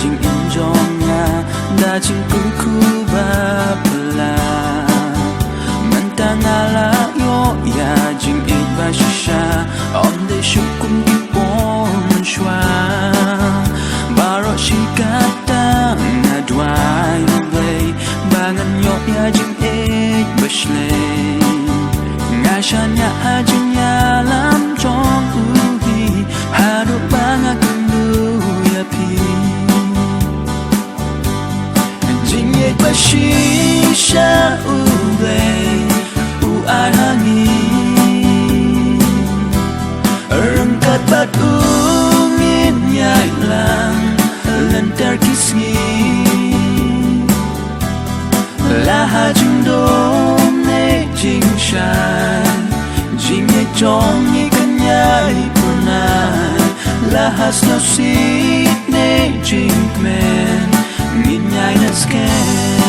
jing injongnya da jing kukuba pela mantangala yo ya jing iba shisha on de shukum ipon shwa baro shikata na dwai blay bangan yo ya jing it bashle ngashanya ajing ya lam jong uhi hadu banga kundu ya pi jing it bashisha ublay u arhangi rangkat bat ungin nyai lang lentar kisngi laha jing dom ne jing shan jing ye chong ye kanyai punai laha snow seat ne jing men ngin nyai na scan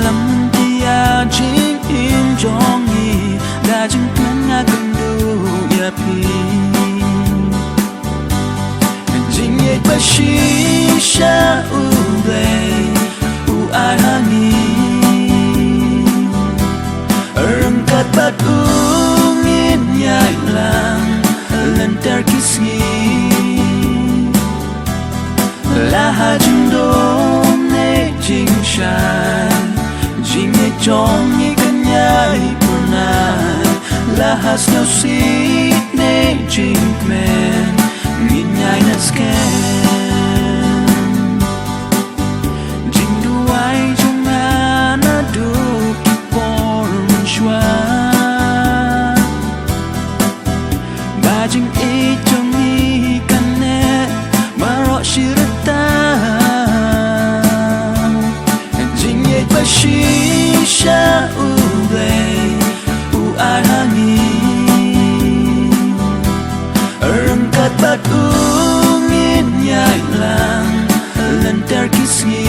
lam dia jing in jongi da jing tanga kundu ya pi jing ye bashisha ublay u arhangi rangkat bat ungin nyai lang lentar kisngi laha jing dom ne jing shan jing ye chong ye kanyai punai laha snow seat ne jing men ngin nyai na scan jing duai jung na du kipor shwa ba jing e jong ni kanne maro shirata jing ye bashisha ublay u arhangi rangkat bat ungin nyai lang lentar kisngi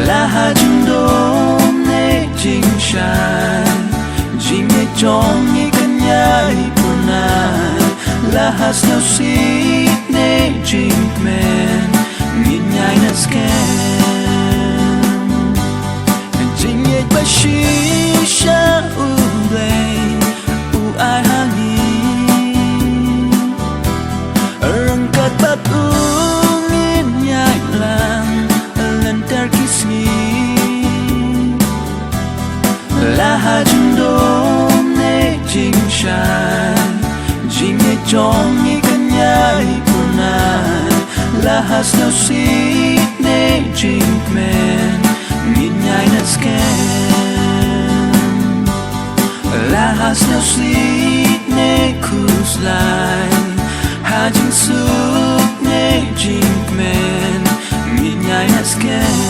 laha jing dom ne jing shan jing ye chong ye kanyai punai laha snow seat ne jing men ngin nyai na scan jing ye bashisha ublay u arhangi rangkat bat ungin nyai lang lentar kisngi laha jing dom ne jing shan jing ye chong ye kanyai punai laha snow seat ne jing men ngin nyai na scan laha snow seat ne cruise line ha jing suit ne jing men ngin nyai na scan